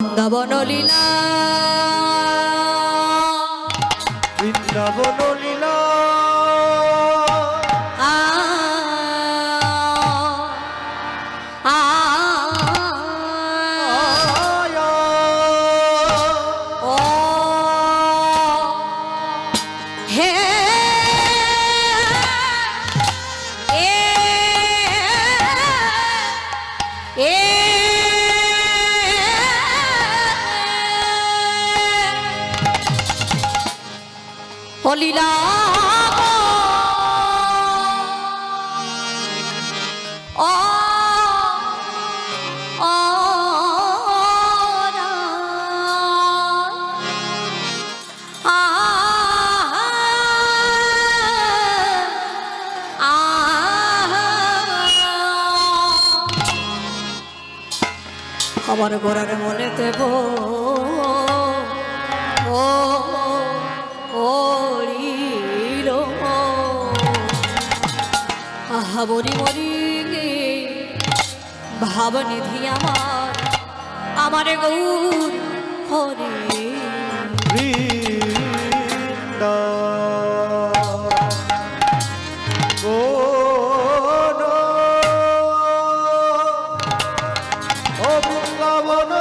বৃন্দাবন লীলা বৃন্দাবন লীলা আ আ আয়া ও হে এ এ ও লীলা ও ও আমার গোড়ার মনে দেব ও ওরিল আহা বরি বরি ভাবনিধি আমার গৌর হরে বৃন্দাবন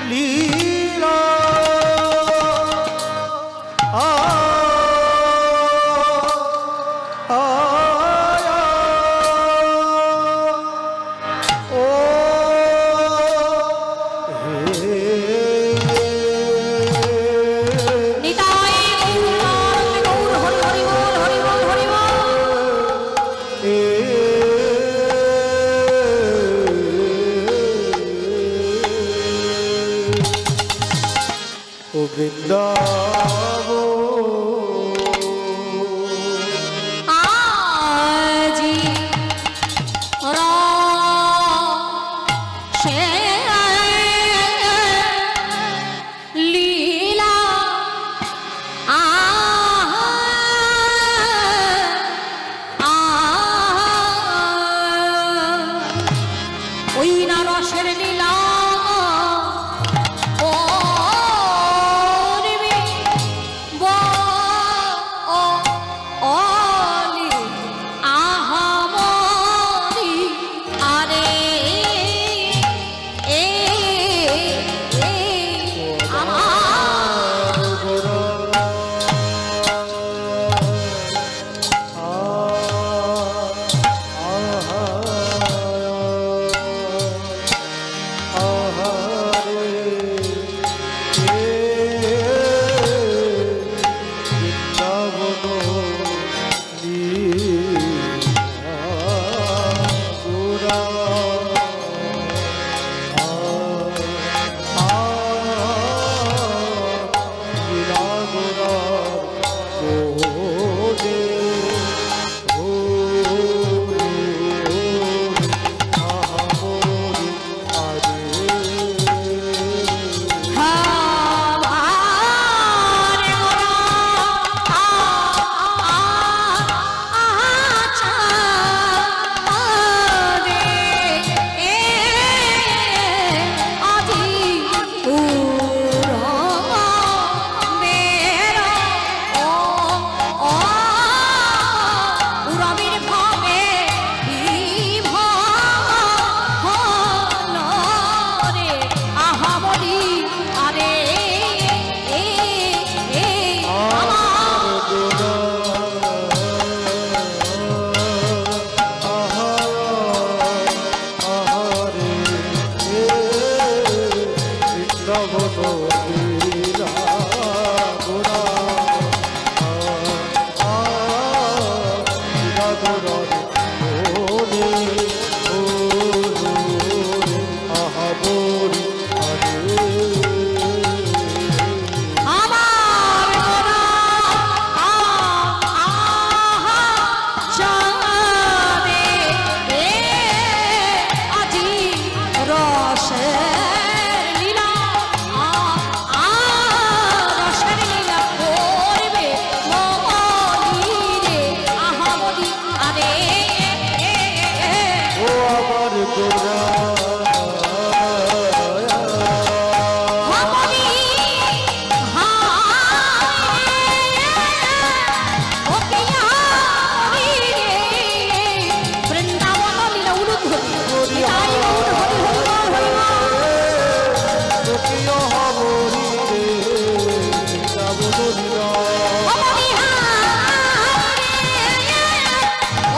লীলা নিতাই গৌর হরি হরি বল হরি বল হরি বল ও বৃন্দাবন আজি সে লীলা ওই না রসের লীলা ও রিবি ও অলি আহামরি আরে এ আমার রসের লীলা গোরা হরি ওকে হরি রে বৃন্দাবন লীলা উলুধ নিতাই গৌর হরি হরি বল হরি বল গোপিয় হরি রে বৃন্দাবন লীলা হরি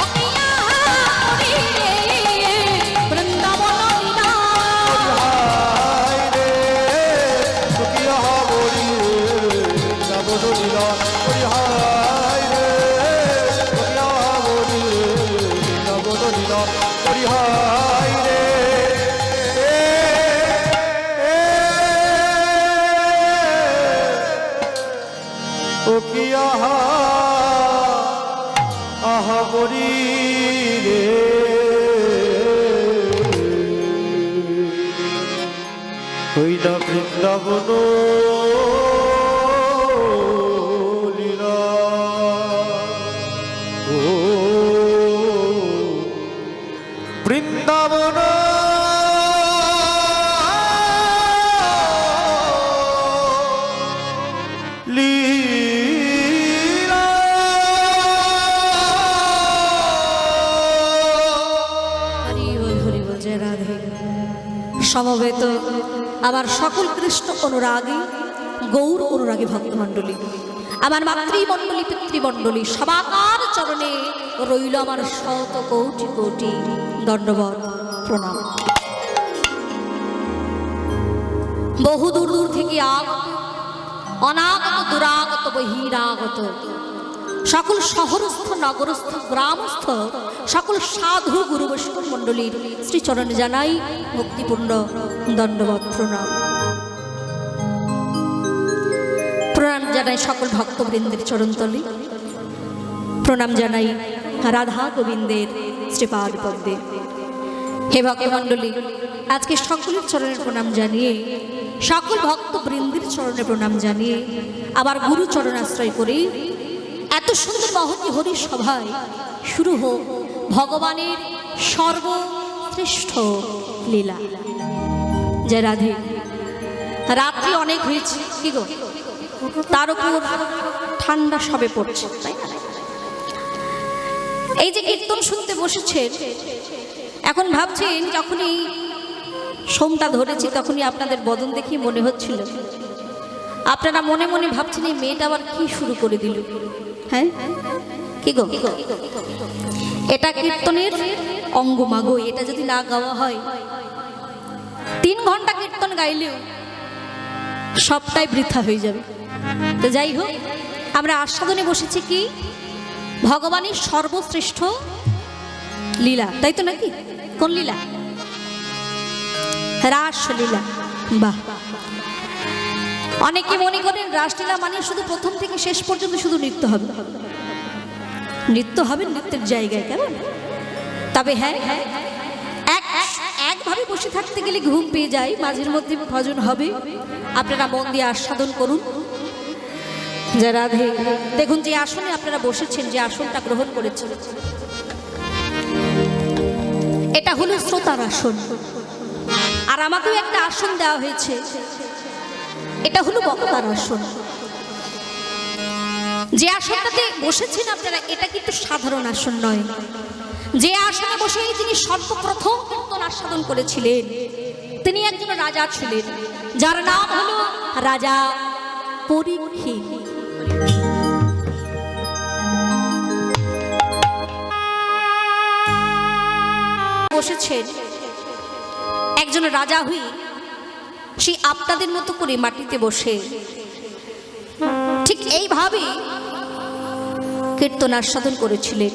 ওকে হরি রে বৃন্দাবন লীলা হায় রে গোপিয় হরি রে বৃন্দাবন লীলা হায় রে গোপিয় হরি রে বৃন্দাবন লীলা হায় রে ও কি আহা বরি রে হইলা বৃন্দাবন লীলা ও বৃন্দাবন লীলা হরি বল জয় রাধে। সমবেত আমার সকল কৃষ্ণ অনুরাগী গৌর অনুরাগী ভক্তমণ্ডলী, আমার মাতৃমণ্ডলী পিতৃমণ্ডলী সবাকার চরণে রইল আমার শত কোটি কোটি দণ্ডবত প্রণাম। বহু দূর দূর থেকে আগত অনাগত দুরাগত বহিরাগত সকল শহরস্থ নগরস্থ গ্রামস্থ সকল সাধু গুরু বৈষ্ণব মণ্ডলীর শ্রীচরণে জানাই ভক্তিপূর্ণ দণ্ডবত প্রণাম। প্রণাম জানাই সকল ভক্তবৃন্দের চরণতলে, প্রণাম জানাই রাধা গোবিন্দের শ্রীপাদ পদ্মে। হে ভক্তমণ্ডলী, আজকে সকলের চরণের প্রণাম জানিয়ে সকল ভক্তবৃন্দের চরণে প্রণাম জানিয়ে আবার গুরু চরণ আশ্রয় করে এত সুন্দর মহতী হরি সভায় শুরু হোক ভগবানের সর্বশ্রেষ্ঠ লীলা। জয় রাধে। রাত্রি অনেক হয়েছে কি গো, তার উপর ঠান্ডা সবে পড়ছে, তাই না? এই যে কীর্তন শুনতে বসেছেন, এখন ভাবছেন যখনই সোমটা ধরেছি তখনই আপনাদের বদন দেখে মনে হচ্ছিল আপনারা মনে মনে ভাবছেন এই মেয়েটা আবার কি শুরু করে দিল। হ্যাঁ কি গো, এটা কীর্তনের অঙ্গ মাগো, এটা যদি না গাওয়া হয় 3 ঘন্টা কীর্তন গাইলেও সবটাই বৃথা হয়ে যাবে। তো যাই হোক, আমরা আস্বাদনে বসেছি কি ভগবানের সর্বশ্রেষ্ঠ লীলা, তাই তো নাকি? কোন লীলা? রাসলীলা। বাহ, অনেকে মনে করেন রাসলীলা মানে শুধু প্রথম থেকে শেষ পর্যন্ত শুধু নৃত্য হবে। নৃত্য হবে নৃত্যের জায়গায়, কেমন? তবে হ্যাঁ, একভাবে বসে থাকতে গেলে ঘুম পেয়ে যায়, মাঝের মধ্যে ভজন হবে। আপনারা মন দিয়ে আস্বাদন করুন। জয় রাধে। দেখুন যে আসনে আপনারা বসেছেন, যে আসনটা গ্রহণ করেছেন, এটা হলো শ্রোতার আসন। আর আমাকেও একটা আসন দেওয়া হয়েছে, এটা হলো বক্তার আসন। যে আসনটাতে বসেছেন আপনারা, এটা কিন্তু সাধারণ আসন নয়। যে আসনে বসে যিনি সর্বপ্রথম কীর্তন আস্বাদন করেছিলেন, তিনি একজন রাজা ছিলেন, যার নাম হলো রাজা পরীক্ষিত। বসেছেন একজন রাজা হয়ে, সেই আপনাদের মতো করে মাটিতে বসে ঠিক এইভাবে কীর্তন আস্বাদন করেছিলেন,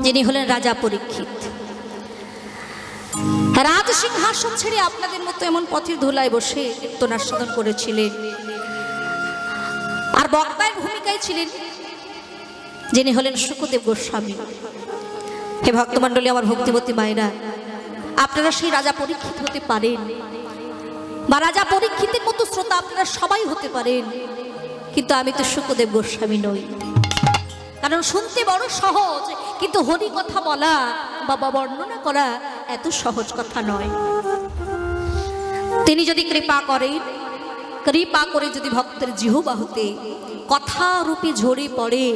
যিনি হলেন রাজা পরীক্ষিত। রাজ সিংহাসন ছেড়ে আপনাদের মতো এমন পথের ধুলায় বসে কীর্তন আস্বাদন করেছিলেন। আর বক্তার ভূমিকায় ছিলেন যিনি হলেন শুকদেব গোস্বামী। হে ভক্তমণ্ডলী, আমার ভক্তিবতী মায়েরা, আপনারা সেই রাজা পরীক্ষিত হতে পারেন, বা রাজা পরীক্ষিতের মতো শ্রোতা আপনারা সবাই হতে পারেন, কিন্তু আমি তো শুকদেব গোস্বামী নই। কারণ শুনতে বড় সহজ, কিন্তু হরি কথা বলা বা বর্ণনা করা এত সহজ কথা নয়। তিনি যদি কৃপা করেন, কৃপা করে যদি ভক্তের জিহ্বা হতে কথা রূপে ঝরে পড়েন,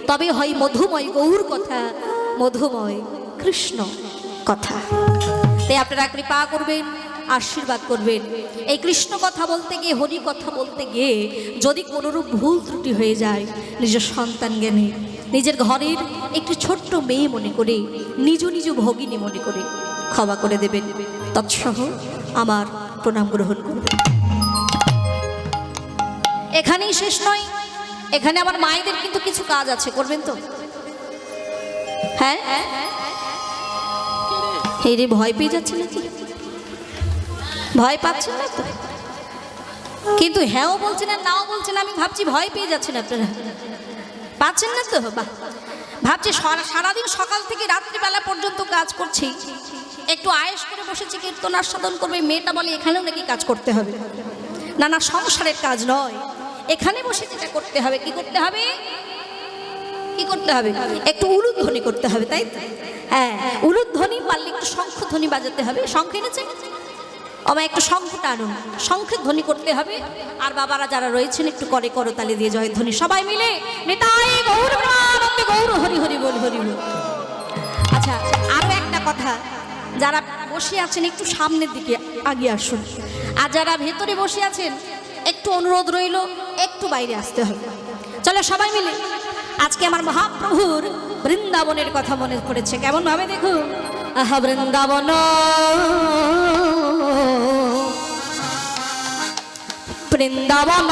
তবে হয় মধুময় গৌর কথা, মধুময় কৃষ্ণ কথা। তাই আপনারা কৃপা করবেন, আশীর্বাদ করবেন। এই কৃষ্ণ কথা বলতে গিয়ে, হরি কথা বলতে গিয়ে যদি কোনোরূপ ভুল ত্রুটি হয়ে যায়, নিজের সন্তান জ্ঞানে, নিজের ঘরের একটি ছোট্ট মেয়ে মনে করে, নিজ নিজ ভগিনী মনে করে ক্ষমা করে দেবেন। তৎসহ আমার প্রণাম গ্রহণ করবেন। এখানেই শেষ নয়, এখানে আমার মায়েদের কিন্তু কিছু কাজ আছে, করবেন তো? হ্যাঁ, এই রে ভয় পেয়ে যাচ্ছে নাকি? ভয় পাচ্ছেন না তো? কিন্তু হ্যাঁও বলছেন আর নাও বলছেন, আমি ভাবছি ভয় পেয়ে যাচ্ছেন আপনারা, পাচ্ছেন না তো? বাহ, ভাবছি সারাদিন সকাল থেকে রাত্রিবেলা পর্যন্ত কাজ করছি, একটু আয়েস করে বসেছি কীর্তন আস্বাদন করবে। মেয়েটা বলে এখানেও নাকি কাজ করতে হবে। না না, সংসারের কাজ নয়, এখানে বসে যেটা করতে হবে। কি করতে হবে? কি করতে হবে? একটু উলুধ্বনি করতে হবে, তাই তো? হ্যাঁ, উলুধ্বনি পারলে একটু শঙ্খধ্বনি বাজাতে হবে। শঙ্খ এনেছেন? আমার একটু শঙ্খটা আনুন, শঙ্খের ধ্বনি করতে হবে। আর বাবারা যারা রয়েছেন একটু করে করতালি দিয়ে জয়ধ্বনি সবাই মিলে নিতাই গৌর প্রেমানন্দে গৌর হরি হরি বল হরি বল। আচ্ছা, আরও একটা কথা, যারা বসে আছেন একটু সামনের দিকে আগিয়ে আসুন, আর যারা ভেতরে বসে আছেন একটু অনুরোধ রইল, একটু বাইরে আসতে হবে। চলো সবাই মিলে আজকে আমার মহাপ্রভুর বৃন্দাবনের কথা মনে পড়েছে। কেমন ভাবে দেখুন, আহা বৃন্দাবন বৃন্দাবন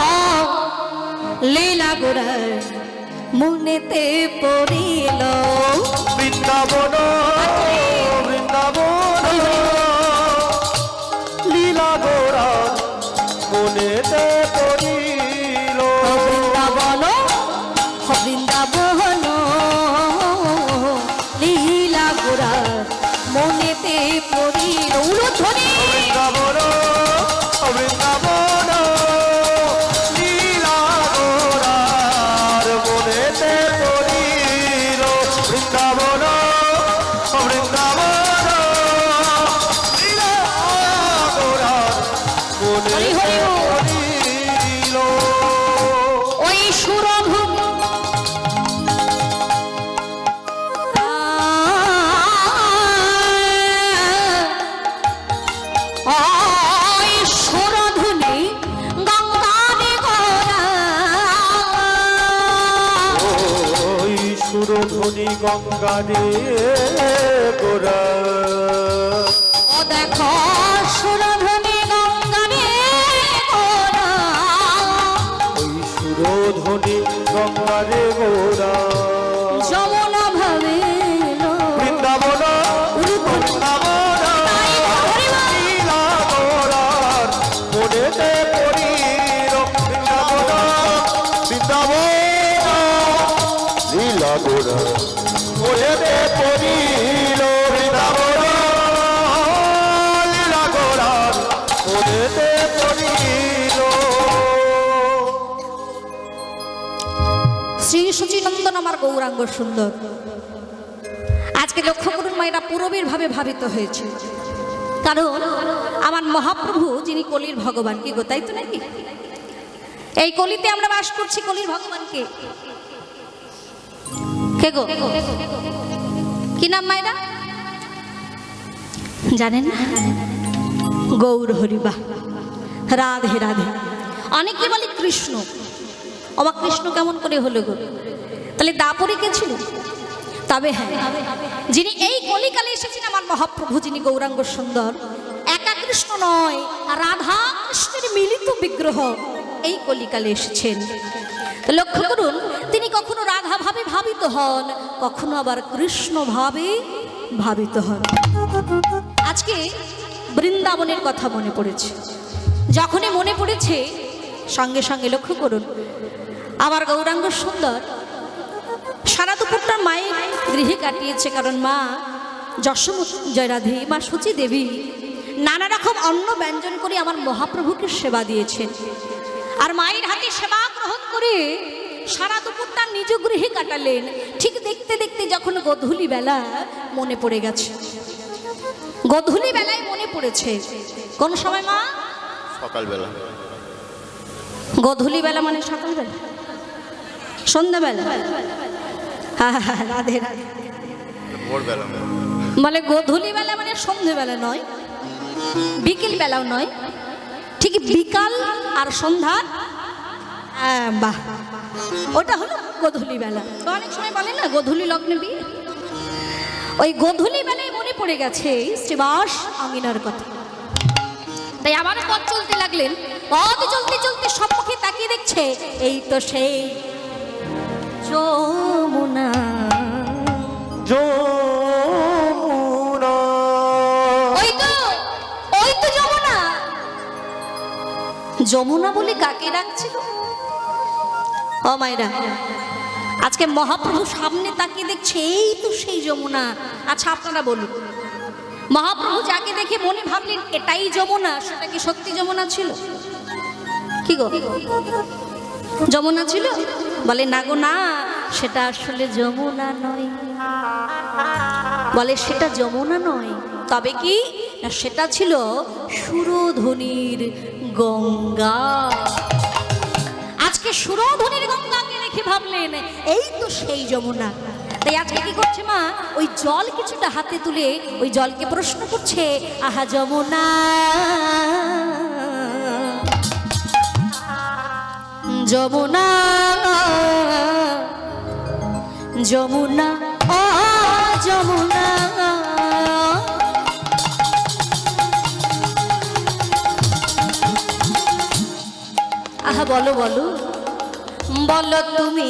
লীলা গোড়ার মনেতে পড়িল। বৃন্দাবন বৃন্দাবন লীলা গোরা মনেতে পড়িল। বৃন্দাবন বৃন্দাবন লীলা গোড়ার মনেতে পড়িল। উলুধ্বনি বৃন্দাবন বৃন্দাবন লীলা গোরার মনেতে পড়িল। বৃন্দাবন বৃন্দাবন লীলা গোরার মনেতে পড়িল। ওই সুরভূমি ওই সুরধুনি গঙ্গারে গোরা। ওই সুরধ্বনি গঙ্গারে গোরা। ও দেখো সুরধুনি গঙ্গারে গোরা। ওই সুরধ্বনি গঙ্গারে গোরা। যমুনা ভাবিল বৃন্দাবন বৃন্দাবন লীলা গোরার মনেতে পড়িল। বৃন্দাবন বৃন্দাবন লীলা গোরার মনেতে পড়িল। বৃন্দাবন লীলা গোরার মনেতে পড়িল। শ্রী সচিনন্দন আমার গৌরাঙ্গ সুন্দর। আজকে লক্ষ্য করুন মায়েরা পুরবীর ভাবে ভাবিত হয়েছে, কারণ আমার মহাপ্রভু যিনি কলির ভগবান, কি গো তাই তো নাকি? এই কলিতে আমরা বাস করছি, কলির ভগবানকে কে গো? কি নাম মায়েরা জানেন না? গৌর হরিবা, রাধে রাধে। অনেকে বলে কৃষ্ণ। অবাক, কৃষ্ণ কেমন করে হলো গো? তাহলে দাপরে কে ছিল? তবে হ্যাঁ, যিনি এই কলিকালে এসেছেন আমার মহাপ্রভু, যিনি গৌরাঙ্গ সুন্দর, একা কৃষ্ণ নয়, রাধা কৃষ্ণের মিলিত বিগ্রহ এই কলিকালে এসেছেন। তো লক্ষ্য করুন, তিনি কখনো রাধা ভাবে ভাবিত হন, কখনো আবার কৃষ্ণ ভাবে ভাবিত হন। আজকে বৃন্দাবনের কথা মনে পড়েছে। যখনই মনে পড়েছে, সঙ্গে সঙ্গে লক্ষ্য করুন আমার গৌরাঙ্গ সুন্দর সারা দুপুরটা মায়ের গৃহে কাটিয়েছে। কারণ মা যশোমতী, জয়রাধে, মা সচী দেবী নানা রকম অন্ন ব্যঞ্জন করে আমার মহাপ্রভুকে সেবা দিয়েছেন। আর মায়ের হাতে সেবা গ্রহণ করে সারা দুপুরটা নিজ গৃহে কাটালেন। ঠিক দেখতে দেখতে যখন গধূলি বেলা মনে পড়ে গেছে, গোধূলি বেলায় মনে পড়েছে। কোন সময় মা? সকালবেলা। গোধূলি বেলা মানে সকালবেলা, সন্ধ্যাবেলা? রাধে রাধে। ভোরবেলা। মানে গোধূলি বেলা মানে সন্ধ্যেবেলা নয়, বিকেল বেলাও নয়, ঠিক বিকাল আর সন্ধ্যা। বাহ, ওটা হলো গোধূলি বেলা। তো অনেক সময় বলে না গোধূলি লগ্নে বিয়ে। ওই গোধূলি বেলায় মনে পড়ে গেছে শ্রীবাস আমিনার কথা। তাই আবার পথ চলতে লাগলেন। পথ চলতে চলতে সম্মুখে তাকিয়ে দেখছে এই তো সেই যমুনা। যমুনা। ওই তো যমুনা। যমুনা বলে কাকে ডাকছিল? ও মায়েরা, আজকে মহাপ্রভু সামনে তাকিয়ে দেখছে এই তো সেই যমুনা। আচ্ছা আপনারা বলুন, মহাপ্রভু যাকে দেখে মনে ভাবলেন এটাই যমুনা, সেটা কি সত্যি যমুনা ছিল? কি গো, যমুনা ছিল? বলে না গো না, সেটা আসলে যমুনা নয়। বলে সেটা যমুনা নয়, তবে কি না সেটা ছিল সুরধনির গঙ্গা। আজকে সুরধনির গঙ্গাকে দেখে ভাবলেন এই তো সেই যমুনা। তাই আজকে কি করছে মা, ওই জল কিছুটা হাতে তুলে ওই জলকে প্রশ্ন করছে, আহা যমুনা যমুনা যমুনা ও যমুনা। আহা বলো বলো বলো তুমি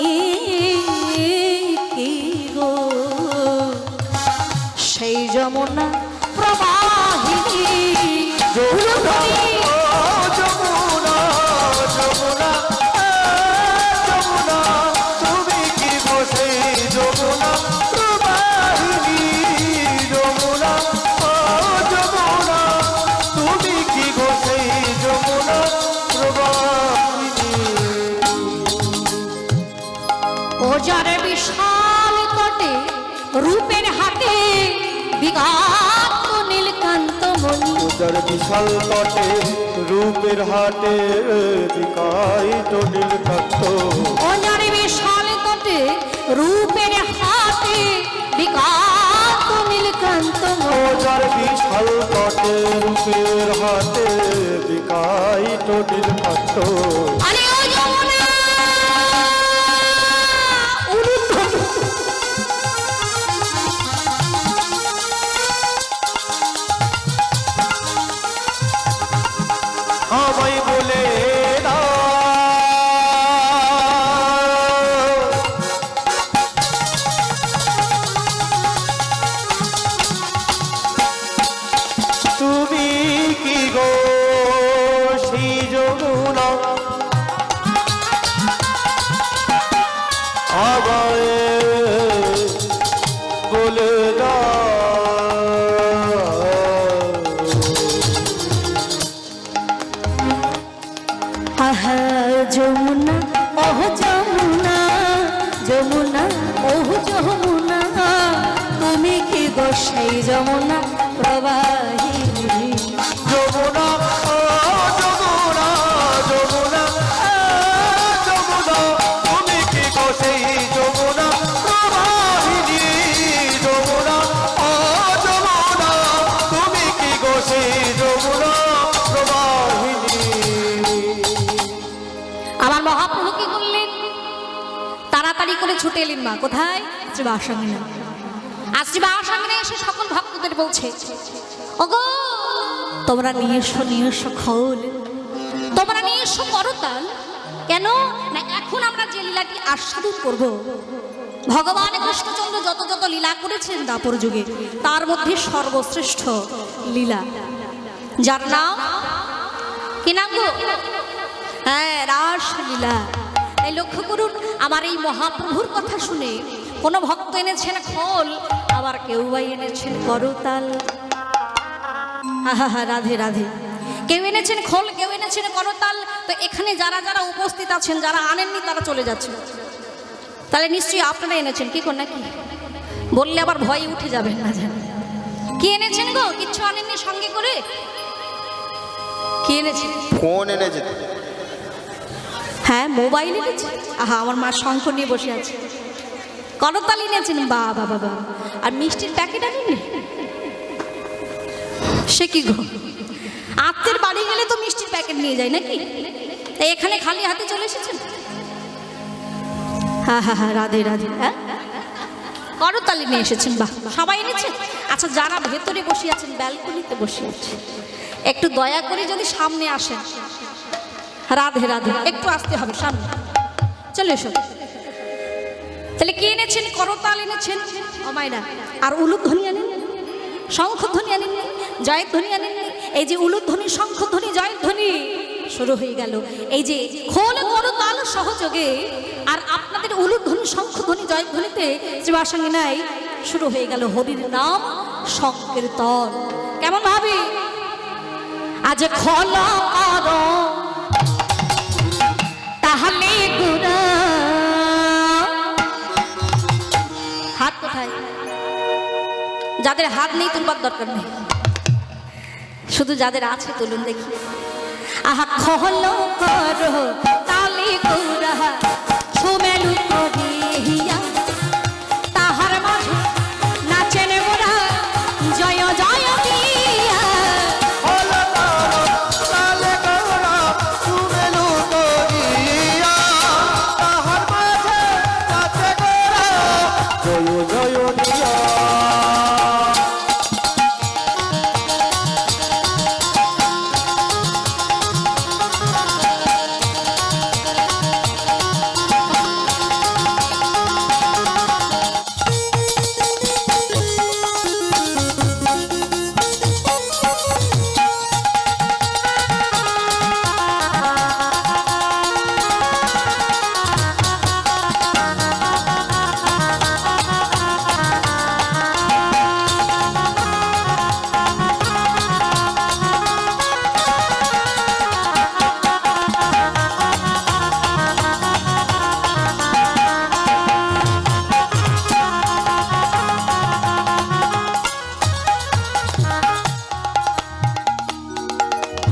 কি গো সেই যমুনা প্রবাহিনী। যমুনা, ও যমুনা, যমুনা, যমুনা, তুমি কি গো সেই যমুনা প্রবাহিনী। যমুনা, ও যমুনা, তুমি কি গো সেই যমুনা প্রবাহিনী। ও যার বিশাল তটে রূপের হাটে বিঘাত নীলকান্ত মণি। উদার বিশাল তটে রূপের হাটে বিকায়িত নীলকান্ত। ও যার বিশাল তটে রূপের হাটে বিঘাত নীলকান্ত মণি। ওজার বিশাল তটে রূপের হাটে বিকায়িত নীলকান্ত। আরে ও যমুনা উলুধ্বনি। আমায় বলে দাও তুমি কি গো সেই যমুনা। আমায় বলে দাও আহা যমুনা ওহ যমুনা যমুনা ওহ যমুনা, তুমি কি গো সেই যমুনা প্রবাহিনী। যমুনা, ও যমুনা, যমুনা, যমুনা, তুমি কি গো সেই যমুনা প্রবাহিনী। যমুনা, ও যমুনা, তুমি কি গো সেই যমুনা প্রবাহিনী। আমার মহাপ্রভু কি করলেন? তাড়াতাড়ি করে ছুটে এলেন মা কোথায়? শ্রীবাসাঙ্গিনা। আর শ্রীবাসাঙ্গিনা এসে সকল ভক্তদের বলছে, ওগো তোমরা নিয়ে এসো খোল, তোমরা নিয়ে এসো করতাল। কেন না এখন আমরা যে লীলাটি আস্বাদন করব, ভগবান কৃষ্ণচন্দ্র যত যত লীলা করেছেন দাপর যুগে তার মধ্যে সর্বশ্রেষ্ঠ লীলা, যার নাম কি নাম গো? হ্যাঁ, রাসলীলা। তাই লক্ষ্য করুন, আমার এই মহাপ্রভুর কথা শুনে কোনো ভক্ত এনেছেন খোল, আবার কেউ বা এনেছেন করতাল। আহা রাধে রাধে। কেউ এনেছেন খোল, কেউ এনেছেন করতাল। তো এখানে যারা যারা উপস্থিত আছেন, যারা আনেননি তারা চলে যাচ্ছেন। তাহলে নিশ্চয়ই আপনারা এনেছেন, কি কর নাকি? বললে আবার ভয়ে উঠে যাবেন না জানেন। কি এনেছেন গো? কিচ্ছু আনেননি সঙ্গে করে? কি এনেছেন? ফোন এনেছে তো। হ্যাঁ, মোবাইল এনেছে। আহা, আমার মা শঙ্খ নিয়ে বসে আছে। করতাল এনেছেন? বাবা বাবা। আর মিষ্টির প্যাকেট আনেননি? সে কি গো, আত্মীয়ের বাড়ি গেলে তো মিষ্টির প্যাকেট নিয়ে যায় নাকি? তাই এখানে খালি হাতে চলে এসেছেন? হ্যাঁ হ্যাঁ হ্যাঁ, রাধে রাধে। হ্যাঁ, করতালি নিয়ে এসেছেন? বাহ, সবাই এনেছেন? আচ্ছা, যারা ভেতরে বসে আছেন, ব্যালকনিতে বসে আছে, একটু দয়া করে যদি সামনে আসেন। রাধে রাধে, একটু আসতে হবে সামনে, চলে এসো। তাহলে কি এনেছেন? করতাল এনেছেন ও মাইনা, আর উলুধ্বনি আনেন, শঙ্খধ্বনি আনেননি, জয়ধ্বনি আনেননি? এই যে উলুধ্বনি, শঙ্খধ্বনি, জয়ধ্বনি শুরু হয়ে গেল। এই যে খোল করতাল সহযোগে আর আপনাদের উলুধ্বনি, শঙ্খধ্বনি, জয়ধ্বনিতে শ্রীবাসাঙ্গে নাই শুরু হয়ে গেল হরির নাম সংকীর্তন। কেমন ভাবে? আজ খোলা আর তাহলে গুরা। হাত কোথায়? যাদের হাত নেই তুলবার দরকার নেই, শুধু যাদের আছে তুলুন দেখি। আহা, খহলো করো তালে গুরা, সুমেলু করিয়া তাহার মাঝে নাচেন মোরা জয় জয় দিয়া। তালে গৌরা সুমেলু করিয়া, তাহার মাঝে নাচে গোরা জয় জয় দিয়া।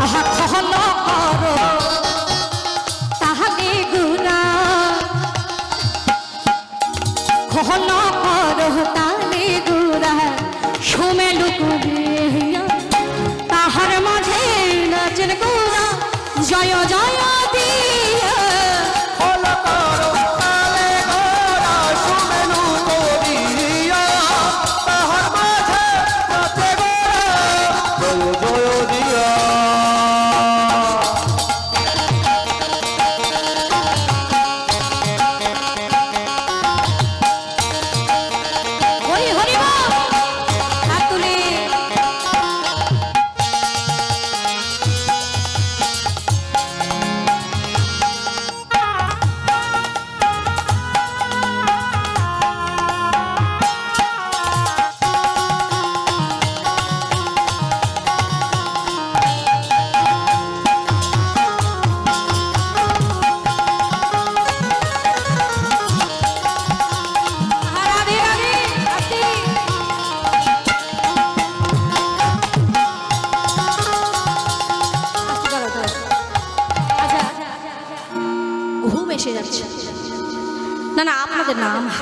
আহা, খহলো করো তাহলে গুরা, খহলো করো তালে গুরা, সুমেলু করিয়া তাহার মাঝে নাচেন গোরা জয় জয় দিয়া। খোল করো তালে গৌরা সুমেলু করিয়া, তাহার মাঝে নাচে গোরা জয় জয় দিয়া। হরি হরি বল, হাত তুলে। রাধে রাধে, আস্তে। আস্তে করো, করো। আচ্ছা, ঘুম এসে যাচ্ছে। না না, আপনাদের না, আমার।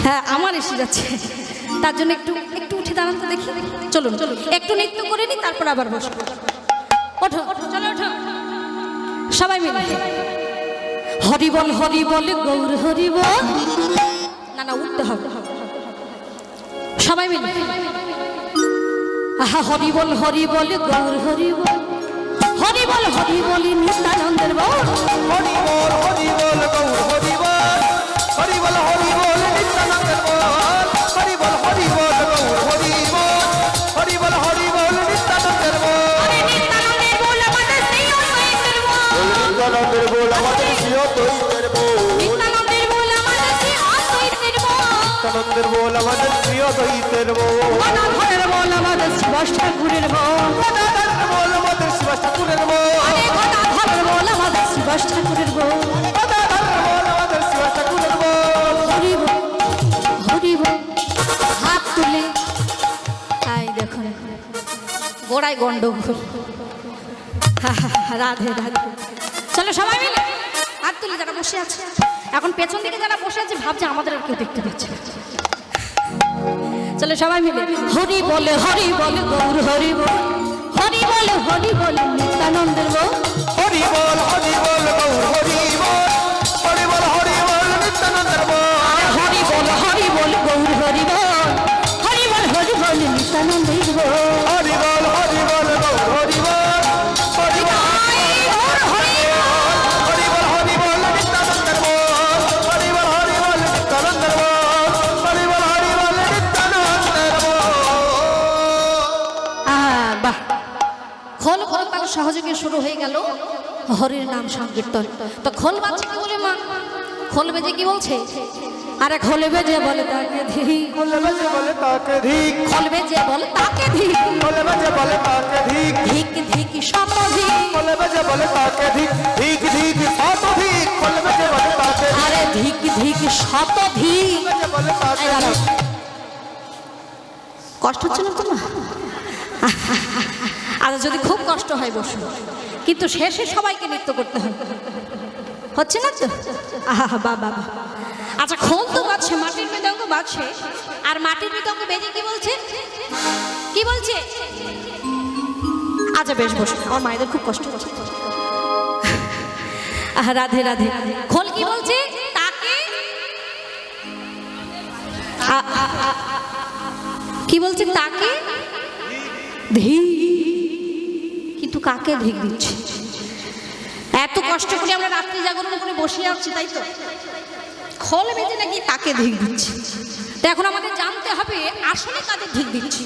হ্যাঁ, আমার এসে যাচ্ছে, তার জন্য একটু একটু উঠে দাঁড়ান তো দেখি। চলুন চলুন, একটু নৃত্য করে নি, তারপর আবার বসবো। ওঠো, চলো ওঠো, সবাই মিলে হরি বল গৌর হরি বল। না না, উঠতে হবে সবাই মিলে। আহা, হরি বল গৌর হরি বল, হরি বল নিত্যানন্দের বল। হরি বল গৌর হরি বল, হরি বল নিত্যানন্দের বল, হরি বল গৌর হরি বল, হরি বল নিত্যানন্দের বল। আরে নিত্যানন্দের বল আমাদের শ্রী অদ্বৈতের বল, নিত্যানন্দের বল আমাদের শ্রী অদ্বৈতের বল, নিত্যানন্দের বল আমাদের শ্রী অদ্বৈতের বল, নিত্যানন্দের বল আমাদের শ্রী অদ্বৈতের বল, গদাধরের বল আমাদের শিবাস ঠাকুরের বল, গদাধরের বল আমাদের শিবাস ঠাকুরের বল, আরে গদাধরের বল আমাদের শিবাস ঠাকুরের বল। গদাধরের বল আমাদের শিবাস ঠাকুরের বল। হরি বল গোড়ায় গন্ডগোল। রাধে রাধে। চলো সবাই মিলে হাত তুলে যারা বসে আছে, এখন পেছন দিকে যারা বসে আছে ভাবছে আমাদের আর কেউ দেখতে পাচ্ছে না। চলো সবাই মিলে হরি বলে গৌর হরি বল, হরি বলে নিত্যানন্দের বল। হরি বল গৌর হরি বল, হরি বল নিত্যানন্দের বল। হরি বল গৌর হরি বল, হরি বল নিত্যানন্দের বল। হরি বল গৌর হরি বল, হরি বল নিত্যানন্দের বল। হরি বল নিত্যানন্দের বল, হরি বল নিত্যানন্দের বল। বাহ, খোল খোল তার সহযোগে শুরু হয়ে গেল হরির নাম সংকীর্তন। তো খোল বাজছে কি বলে মা? খোল বেজে কি বলছে? আরে খোল বেজে বলে তাকে ধিক, খোল বেজে বলে তাকে ধিক, খোল বেজে বলে তাকে ধিক, খোল বেজে বলে তাকে ধিক, ধিক ধিক শত ধিক। খোল বেজে বলে তাকে ধিক, ধিক ধিক শত ধিক। খোল বেজে বলে তাকে ধিক, আরে ধিক ধিক শত ধিক। বেজে বলে তাকে এই দাঁড়াও। ধিক। কষ্ট হচ্ছে না তোমার? আচ্ছা যদি খুব কষ্ট হয় বসুন, কিন্তু শেষে সবাইকে নৃত্য করতে হয়। হচ্ছে না তো? আহা বাবা। আচ্ছা খোল তো বাজছে, মাটির মৃদঙ্গ বাজছে, আর মাটির মৃদঙ্গ বেজে কি বলছে? কি বলছে? আচ্ছা বেশ বসুন, আমার মায়েদের খুব কষ্ট হচ্ছে। আহা রাধে রাধে। খোল কি বলছে? তাকে কি বলছে? তাকে ধিক। কিন্তু কাকে ধিক দিচ্ছে? এত কষ্ট করে আমরা রাত্রি জাগরণ করে বসে আছি, তাই তো? খোল বেজে নাকি তাকে ধিক দিচ্ছে। তো এখন আমাদের জানতে হবে আসলে কাদের ধিক দিচ্ছি।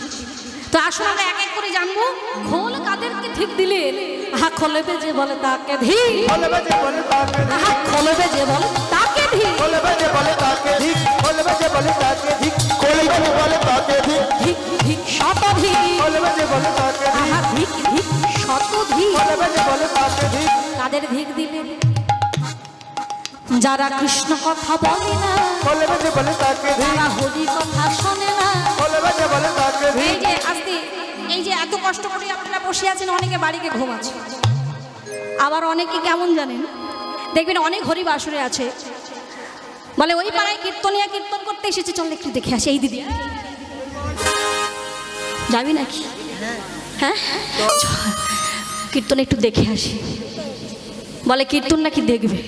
তো আসলে আমরা এক এক করে জানবো খোল কাদেরকে ধিক দিলেন। আহা খোল বেজে বলে তাকে ধিক, খোল বেজে বলে তাকে ধিক, আহা খোল বেজে বলে তাকে ধিক, খোল বেজে বলে তাকে ধিক, খোল বেজে বলে তাকে ধিক, খোল বেজে বলে তাকে ধিক, ধিক ধিক শত ধিক। খোল বেজে বলে তাকে ধিক, আহা ধিক ধিক শত ধিক। খোল বেজে বলে তাকে ধিক। কাদের ধিক দিলেন? যারা কৃষ্ণ কথা বলে না, খোল বেজে বলে তাকে ধিক, যারা হরি কথা শোনে না। খোল বেজে বলে তাকে এই ধিক। যে আজকে এই যে এত কষ্ট করে আপনারা বসে আছেন, অনেকে বাড়িতে ঘুম আছে, আবার অনেকে কেমন জানেন, দেখবেন অনেক হরি বাসুরে আছে, বলে ওই পাড়ায় কীর্তনিয়া কীর্তন করতে এসেছে, চল একটু দেখে আসি। এই দিদি যাবি নাকি? হ্যাঁ কীর্তন একটু দেখে আসি, বলে কীর্তন নাকি দেখবে।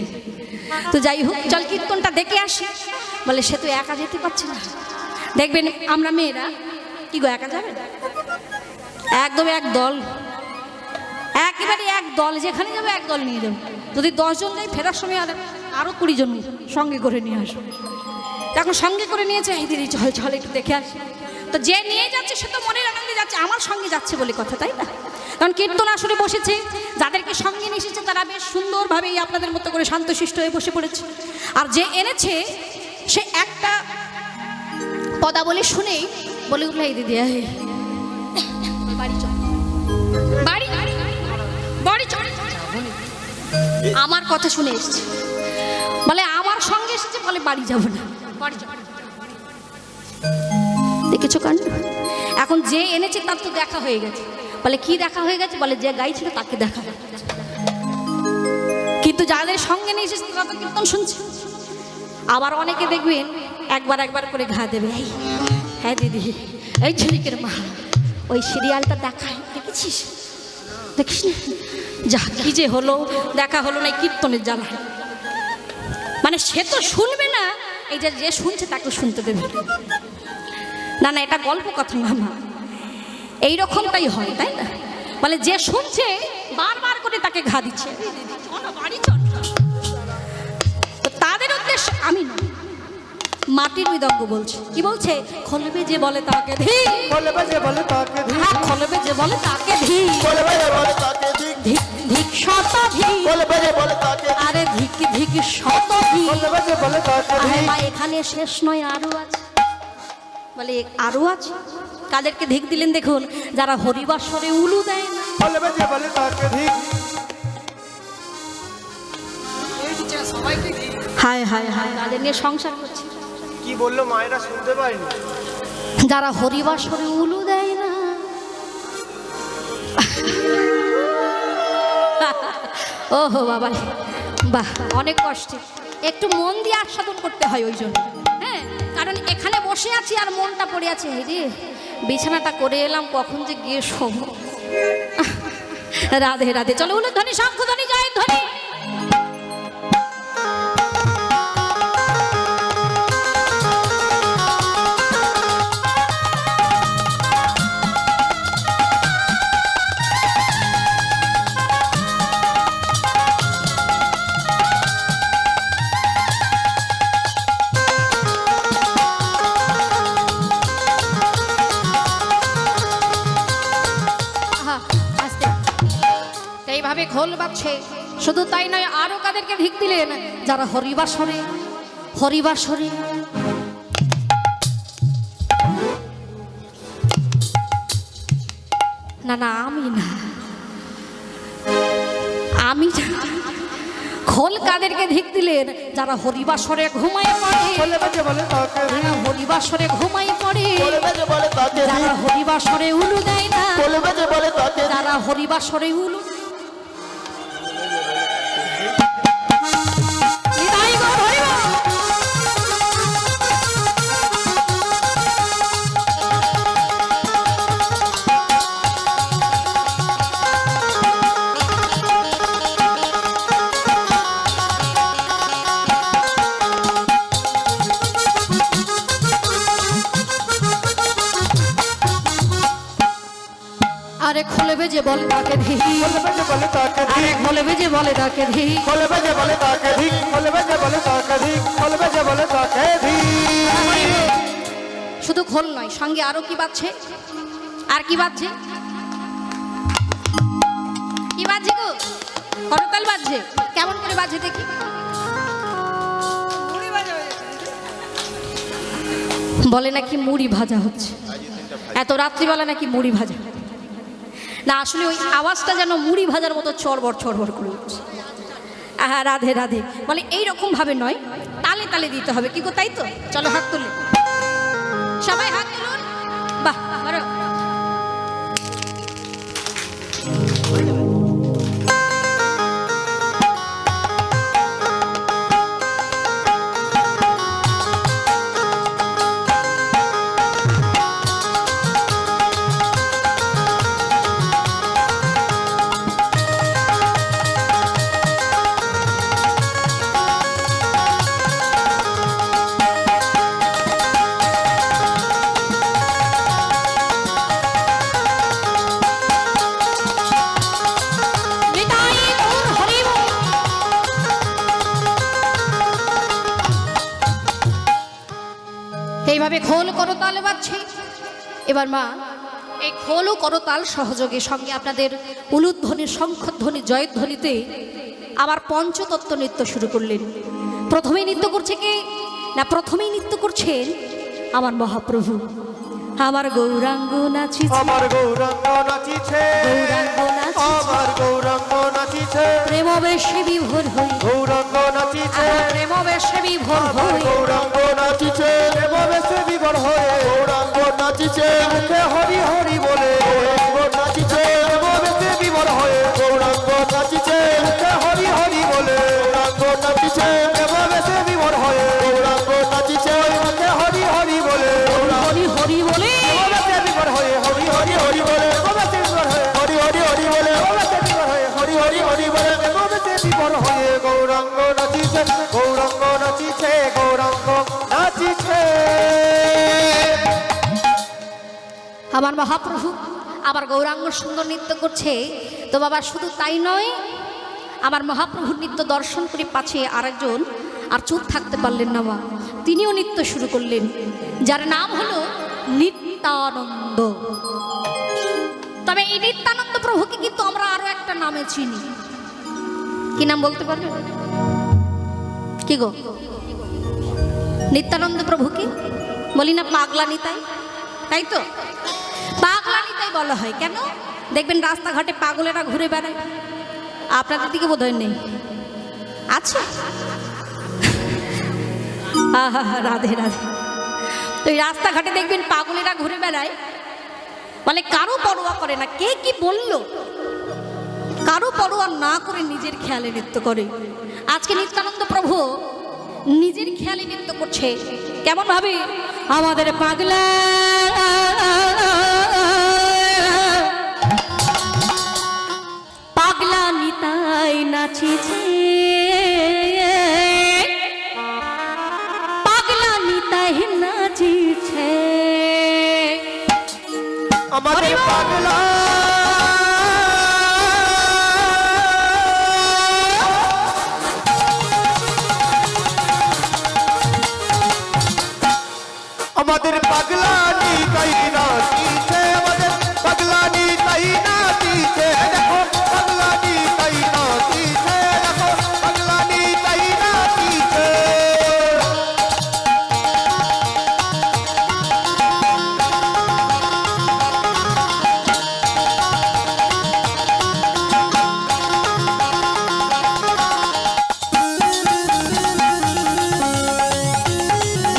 তো যাই হোক চল কীর্তনটা দেখে আসি। বলে সে তো একা যেতে পারছে না। দেখবেন আমরা মেয়েরা কি গো একা যাবে? একদম এক দল, একেবারে এক দল, যেখানে যাবে এক দল নিয়ে যাবে। যদি 10 জন যাই, ফেরার সময় আরো 20 জন সঙ্গে করে নিয়ে আসবে। এখন সঙ্গে করে নিয়েছে, এই দিদি চল চল একটু দেখে আসি। তো যে নিয়ে যাচ্ছে সে তো মনের আনন্দে যাচ্ছে, আমার সঙ্গে যাচ্ছে বলে কথা, তাই না? কারণ কীর্তন আসরে বসেছে, যাদেরকে সঙ্গে নিয়ে এসেছে তারা বেশ সুন্দরভাবেই আপনাদের মতো করে শান্তশিষ্ট হয়ে বসে পড়েছে। আর যে এনেছে সে একটা পদাবলী শুনেই বলে উঠল, এই দিদি বাড়ি চল, বাড়ি বাড়ি চল। আমার কথা শুনে এসছে, বলে আমার সঙ্গে এসেছে, বলে বাড়ি যাব না, বাড়ি যাব। দেখেছো কাণ্ড? এখন যে এনেছে তার তো দেখা হয়ে গেছে। বলে কি দেখা হয়ে গেছে? বলে যে গাইছিল তাকে দেখা হয়ে গেছে। কিন্তু যাদের সঙ্গে নিয়ে এসেছে তারা তো কীর্তন শুনছে। আবার অনেকে দেখবেন একবার একবার করে ঘা দেবে, এই হ্যাঁ দিদি এই ঝিলিকের মা ওই সিরিয়ালটা দেখায়, দেখেছিস? দেখিস না? যা কি যে হলো, দেখা হলো না, কীর্তনের জ্বালা। মানে সে তো শুনবে না, এই যে শুনছে তাকে শুনতে দেবে না। না এটা গল্প কথা না, মা এইরকমটাই হয়, তাই না? বলে যে শুনছে বারবার করে তাকে ঘা দিচ্ছে, তো তাদের উদ্দেশ্যে আমি না, মাটির মৃদঙ্গ বলছে। কি বলছে? খোলবে যে বলে তাকে ধিক, খোল বেজে বলে তাকে ধিক, খোলবে যে বলে তাকে ধিক, খোল বেজে বলে তাকে ধিক, ধিক ধিক শত ধিক। খোল বেজে বলে তাকে ধিক, আরে ধিক ধিক শত ধিক। খোল বেজে বলে তাকে আরে ধিক। মা এখানে শেষ নয়, আরো আছে। বলে আরো আছে। কাদেরকে ধিক দিলেন দেখুন? যারা হরিবাসরে উলু দেয় না। খোল বেজে বলে তাকে ধিক। হায় হায় হায়, তাদের নিয়ে সংসার করছে। কি বললো মায়েরা শুনতে পাইনি? যারা হরিবাসরে উলু দেয় না, ওহো বাবা, বাহ, অনেক কষ্টে, একটু মন দিয়ে আস্বাদন করতে হয় ওই জন্য। হ্যাঁ, কারণ এখানে বসে আছি আর মনটা পড়ে আছে, এই রে বিছানাটা করে এলাম, কখন যে গিয়ে শোব। রাধে রাধে, চলো উলুধ্বনি, শঙ্খধ্বনি, জয়ধ্বনি। এইভাবে খোল বাজছে, শুধু তাই নয়, আরো কাদেরকে ধিক দিলেন, যারা হরিবাসরে, হরিবাসরে না না, আমি না, আমি না। খোল কাদেরকে ধিক দিলেন, যারা হরিবাসরে ঘুমায় পড়ে, যারা হরিবাসরে ঘুমায় পড়ে, যারা হরিবাসরে উলু দেয় না, যারা হরিবাসরে উলু আরে খোলে বেজে বলে তাকে ধি, আরে খোলে বেজে বলে তাকে ধি, শুধু খোল নয়, সঙ্গে আরো কি বাজছে, আর কি বাজছে, কি বাজছে গো, করতাল বাজছে, কেমন করে বাজছে দেখি, বলে নাকি মুড়ি ভাজা হচ্ছে, এত রাত্রিবেলা নাকি মুড়ি ভাজা না, আসলে ওই আওয়াজটা যেন মুড়ি ভাজার মতো চড়বড় চড়বড় করে উঠছে। হ্যাঁ, রাধে রাধে, বলে এইরকম ভাবে নয়, তালে তালে দিতে হবে, কি গো, তাই তো, চলো হাত তুলে, সবাই হাত তুলুন, বাহ, আরো এইভাবে খোল করতাল বাজছে। এবার মা এই খোল ও করতাল সহযোগে সঙ্গে আপনাদের উলুধ্বনি, শঙ্খধ্বনি, জয়ধ্বনিতে আবার পঞ্চতত্ত্ব নৃত্য শুরু করলেন। প্রথমেই নৃত্য করছে কে না, প্রথমেই নৃত্য করছেন আমার মহাপ্রভু, আমার গৌরাঙ্গ নাচিছে, আমার গৌরাঙ্গ নাচিছে, গৌরাঙ্গ নাচিছে, আমার গৌরাঙ্গ নাচিছে, প্রেম বেশে বিভোর হই, গৌরাঙ্গ নাচিছে, প্রেম বেশে বিভোর আমার হই, গৌরাঙ্গ নাচিছে, প্রেম বেশে বিভোর হয়ে গৌরাঙ্গ নাচিছে, মুখে হরি হরি বলে গৌরাঙ্গ নাচিছে, প্রেম বেশে বিভোর হয়ে গৌরাঙ্গ নাচিছে, মুখে হরি হরি বলে গৌরাঙ্গ নাচিছে, প্রেম বেশে বিভোর হয়ে গৌরাঙ্গ নাচিছে, মুখে হরি হরি বলে হরি হরি বলে গৌরাঙ্গ নাচিছে, গৌরাঙ্গ নাচিছে, গৌরাঙ্গ নাচিছে। আমার মহাপ্রভু আবার গৌরাঙ্গ সুন্দর নৃত্য করছে। তো বাবা শুধু তাই নয়, আমার মহাপ্রভুর নৃত্য দর্শন করে পাছে আরেকজন আর চুপ থাকতে পারলেন না, মা তিনিও নৃত্য শুরু করলেন, যার নাম হলো নিত্যানন্দ। তবে এই নিত্যানন্দ প্রভুকে কিন্তু আমরা আরো একটা নামে চিনি, কি নাম বলতে পারবেন? কি গো, নিত্যানন্দ প্রভুকে বলি না পাগলা নিতাই, তাই তো? পাগলা নিতাই বলা হয় কেন? দেখবেন রাস্তাঘাটে পাগলেরা ঘুরে বেড়ায়, আপনাদের দিকে বোধহয় নেই, আচ্ছা, আহা রাধে রাধে। তো এই রাস্তাঘাটে দেখবেন পাগলেরা ঘুরে বেড়ায়, বলে কারো পরোয়া করে না কে কি বলল, কারো পরোয়া না করে নিজের খেয়ালে নৃত্য করে। আজকে নিত্যানন্দ প্রভু নিজের খেয়ালে নৃত্য করছে। কেমন ভাবে? আমাদের পাগলা পাগলা নিতাই নাচিছে, পাগলা নিতাই নাচিছে। আমাদের পাগলা আমাদের পাগলা নিতাই নাচিছে, আমাদের পাগলা নিতাই নাচিছে। দেখো পাগলা নিতাই নাচিছে, দেখো পাগলা নিতাই নাচিছে।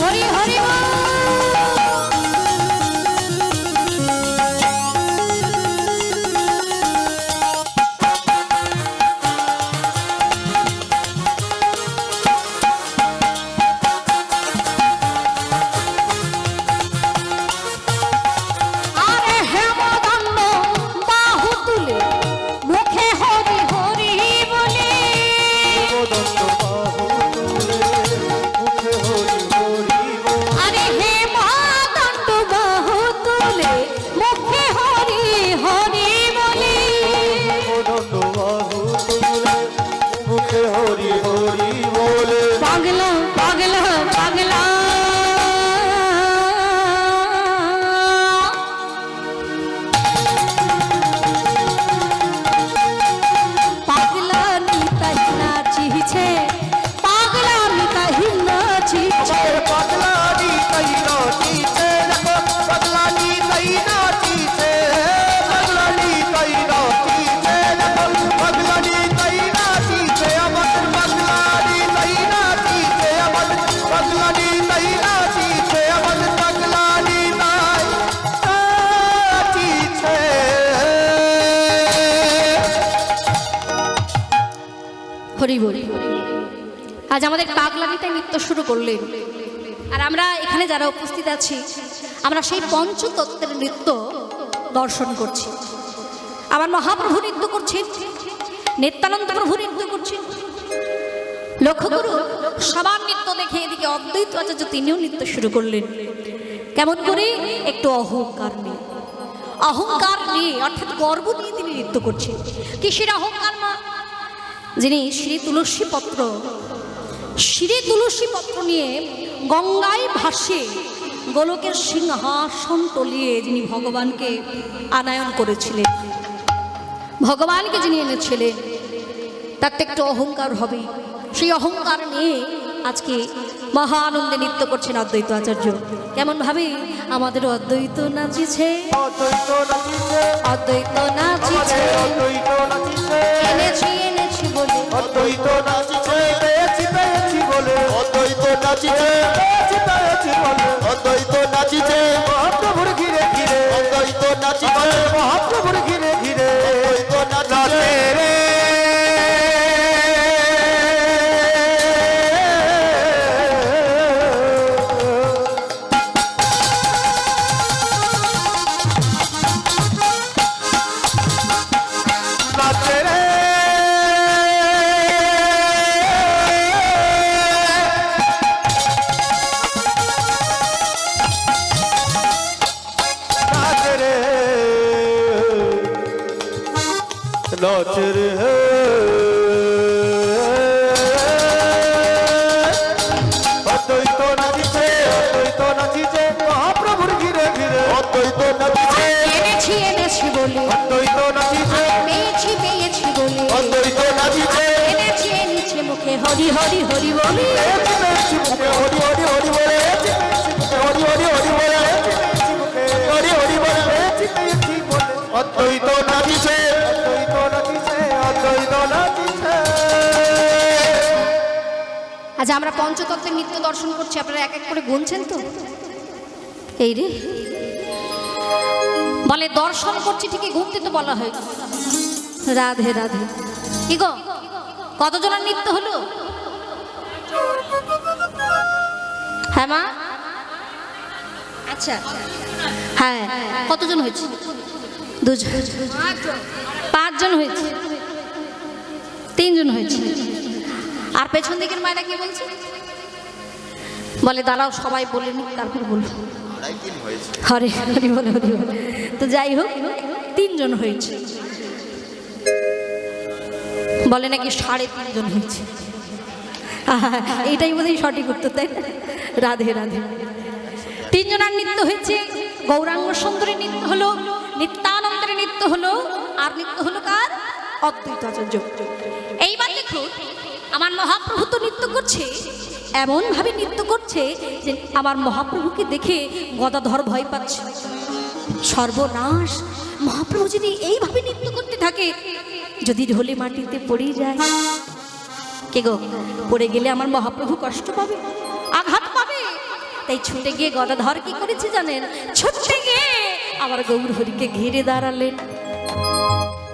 হরি হরি বল। আরে হেমদণ্ড বাহু তুলে মুখে হরি হরি বলে, আরে হেমদণ্ড বাহু তুলে মুখে হরি হরি বলে। মুখে হরি হরি বলে পাগলা পাগলা পাগলা পাগলা নিতাই নাচিছে, পাগলা নিতাই নাচিছে। আমাদের পাগলা নিতাই নাচিছে, দেখো পাগলা নিতাই নাচিছে। পাগলা নিতাই নাচিছে, দেখো পাগলা নিতাই নাচিছে। আমাদের পাগলা নিতাই নাচিছে, আমাদের পাগলা নিতাই নাচিছে। আমাদের পাগলা নিতাই নাচিছে। হরি বলি। আজ আমাদের পাগলা নিতাই নৃত্য শুরু করলেন, আর আমরা এখানে যারা উপস্থিত আছি আমরা সেই পঞ্চতত্ত্বের নৃত্য দর্শন করছি। আমার মহাপ্রভু নৃত্য করছেন, নিত্যানন্দ প্রভু নৃত্য করছেন। লক্ষ্য করুন, সবার নৃত্য দেখে এদিকে অদ্বৈত আচার্য তিনিও নৃত্য শুরু করলেন। কেমন করে? একটু অহংকার নিয়ে, অহংকার নিয়ে অর্থাৎ গর্ব নিয়ে তিনি নৃত্য করছেন। কিসের অহংকার? মা যিনি শ্রী তুলসী পত্র, শ্রী তুলসী পত্র নিয়ে গঙ্গায় ভাসে গোলকের সিংহাসন তলিয়ে যিনি ভগবানকে আনায়ন করেছিলেন, ভগবানকে যিনি এনেছিলেন, তার তো একটু অহংকার হবে। সেই অহংকার নিয়ে আজকে মহা আনন্দে নৃত্য করছেন অদ্বৈত আচার্য। কেমন ভাবে? আমাদের অদ্বৈত নাচিছে, অদ্বৈত নাচিছে, অদ্বৈত নাচিছে, অদ্বৈত নাচিছে। এনেছি এনেছি বলে, অদ্বৈত নাচিছে, পেয়েছি পেয়েছি বলে। অদ্বৈত নাচিছে, পেয়েছি পেয়েছি বলে। অদ্বৈত নাচিছে, মহাপ্রভুর ঘিরে ঘিরে। অদ্বৈত নাচিছে, মহাপ্রভুর ঘিরে ঘিরে। অদ্বৈত নাচিছে রে। নাচে রে। नाच रे अद्वैत नाचिছে अद्वैत नाचिছে মহাপ্রভুর ঘিরে ঘিরে অদ্বৈত নাচিছে এনেছি এনেছি বলে, অদ্বৈত নাচিছে পেয়েছি পেয়েছি বলে, অদ্বৈত নাচিছে এনেছি এনেছি মুখে হরি হরি হরি বলে। পেয়েছি পেয়েছি মুখে হরি হরি হরি বলে হরি হরি হরি বলে হরি হরি বলে পেয়েছি পেয়েছি বলে অদ্বৈত নাচিছে অদ্বৈত নাচিছে অদ্বৈত নাচিছে। আজ আমরা পঞ্চতত্ত্বের নৃত্য দর্শন করছি, আপনারা এক এক করে গুনছেন তো? এই রে বলে দর্শন করছি ঠিকই, গুনতে তো বলা হয়। রাধে রাধে। কি গো, কতজনের নৃত্য হলো? হ্যাঁ মা, আচ্ছা হ্যাঁ, কতজন হয়েছে? দুজন, পাঁচজন হয়েছে, তিনজন হয়েছে। আর পেছন দিকের মায়েরা কি বলছে? বলে দাঁড়াও সবাই বলে নি তারপর বলবো। হরে হরি বলে, হরি বলে। তো যাই হোক, তিনজন হয়েছে। বলে নাকি 3.5 জন হয়েছে। এটাই বোধহয় সঠিক উত্তর, তাই না? রাধে রাধে। তিনজনের নৃত্য হয়েছে। গৌরাঙ্গ সুন্দরী নৃত্য হলো, নিত্যানন্দের নৃত্য হলো, আর নৃত্য হলো কার? অদ্বৈত আচার্য। এইবার দেখুন, আমার মহাপ্রভু তো নৃত্য করছে, এমন ভাবে নৃত্য করছে যে আমার মহাপ্রভুকে দেখে গদাধর ভয় পাচ্ছে। সর্বনাশ, মহাপ্রভু যদি এইভাবে নৃত্য করতে থাকে, যদি ঢলে মাটিতে পড়ে যায়, কে গো, পড়ে গেলে আমার মহাপ্রভু কষ্ট পাবে, আঘাত পাবে। তাই ছুটে গিয়ে গদাধর কি করেছে জানেন? ছুটে গিয়ে আমার গৌর হরিকে ঘিরে দাঁড়ালেন।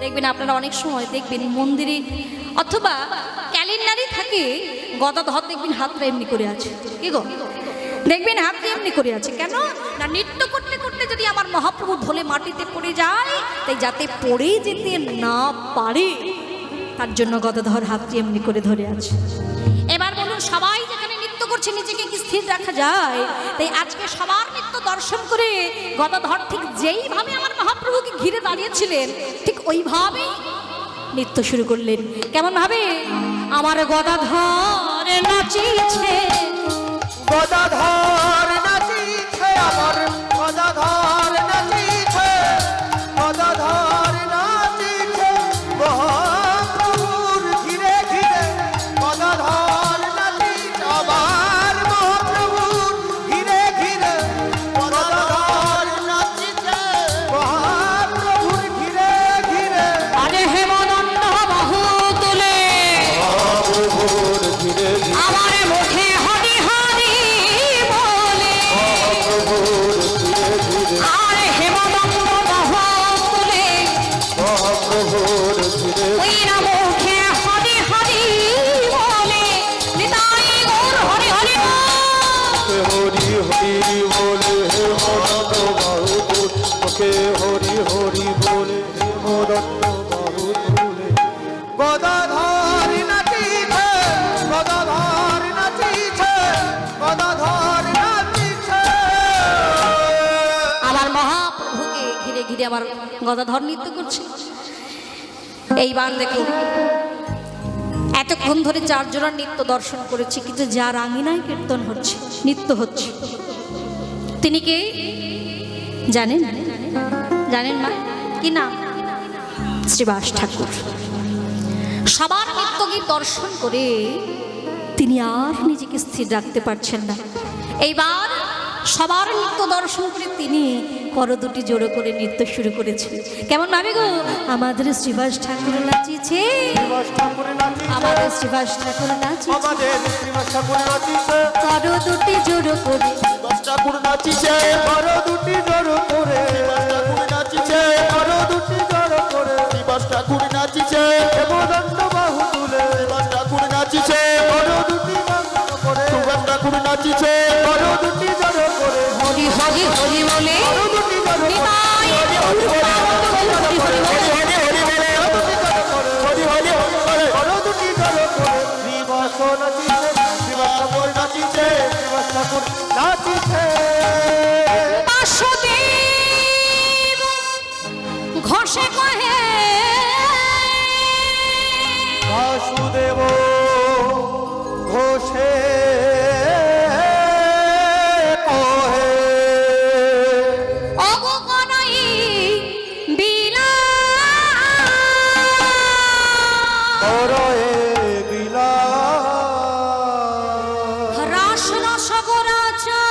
দেখবেন আপনারা অনেক সময় দেখবেন মন্দিরে অথবা ক্যালেন্ডারে থাকে, গদাধর দেখবেন হাতটা এমনি করে আছে। কি গো, দেখবেন হাতটা এমনি করে আছে। কেন না, নৃত্য করতে করতে যদি আমার মহাপ্রভু ঢলে মাটিতে পড়ে যায়, তাই যাতে পড়ে যেতে না পারে তার জন্য গদাধর হাতটি এমনি করে ধরে আছে। এবার বলুন, সবাই যেখানে নৃত্য করছে নিজেকে কি স্থির রাখা যায়? তাই আজকে সবার নৃত্য দর্শন করে গদাধর ঠিক যেইভাবে আমার মহাপ্রভুকে ঘিরে দাঁড়িয়েছিলেন, ঠিক ওইভাবেই নৃত্য শুরু করলেন। কেমন ভাবে? আমার গদাধর নাচিছে, গদাধর নাচিছে, আমার গদাধর নাচিছে, গদাধর নাচিছে মহাপ্রভুর ঘিরে ঘিরে, গদাধর নাচিছে আমার মহাপ্রভুর ঘিরে ঘিরে, গদাধর নাচিছে মহাপ্রভুর ঘিরে ঘিরে। আরে হেমদণ্ড বাহু তুলে মহাপ্রভুর ঘিরে ঘিরে আমার মুখে হরি হরি বলে, মহাপ্রভুর ঘিরে ঘিরে আর হেমদণ্ড বাহু তুলে মহাপ্রভুর ঘিরে ওই না মুখে হরি হরি বলে, নিতাই গৌর হরি হরি বল। হরি হরি বলে হে মদন বাহুতুল, ওকে হরি হরি বলে হে মদন বাহুতুল। গদাধর নাচিছে, গদাধর নাচিছে, গদাধর নাচিছে। আমার মহাপ্রভুকে ঘিরে ঘিরে আমার গদাধর নৃত্য করছে। এইবার দেখুন, এতক্ষণ ধরে 4 জনের নৃত্য দর্শন করেছি, কিন্তু যার আঙিনায় কীর্তন হচ্ছে, নৃত্য হচ্ছে, তিনি কে জানেন? জানেন মা? কি নাম? শ্রীবাস ঠাকুর। সবার নৃত্য গীত দর্শন করে তিনি আর নিজেকে স্থির রাখতে পারছেন না। এইবার সবার নৃত্য দর্শন করে তিনি কর দুটি জোড়ো করে নৃত্য শুরু করেছেন। কেমন ভাবে গো? আমাদের শ্রীবাস ঠাকুর নাচিছে, শ্রীবাস ঠাকুর নাচিছে, আমাদের শ্রীবাস ঠাকুর নাচিছে, আমাদের শ্রীবাস ঠাকুর নাচিছে, কর দুটি জোড়ো করে, শ্রীবাস ঠাকুর নাচিছে, বড় দুটি জড় করে, শ্রীবাস ঠাকুর নাচিছে, বড় দুটি জড় করে, শ্রীবাস ঠাকুর নাচিছে, হেমদণ্ড বাহু তুলে, শ্রীবাস ঠাকুর নাচিছে, বড় দুটি জড় করে, শ্রীবাস ঠাকুর নাচিছে, বড় দুটি জড় করে, হরি হরি হরি বলে, বড় দুটি জড় করে, নিতাই হরি হরি হরি হরি হরি বলে, হরি হরি হরি বলে, বড় দুটি জড় করে, শ্রীবাস নাচিছে, শ্রীবাস ঠাকুর নাচিছে, শ্রীবাস ঠাকুর নাচিছে। বাসুদেব ঘষে কহে, বাসুদেব ঘোষে কহে, অগো কনাই বিলা, করয়ে বিলা, রাস রসগোরাচা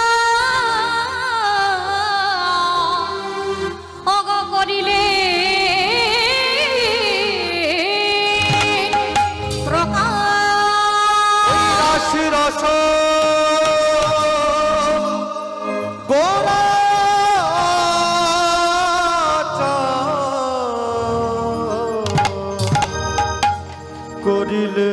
করিলে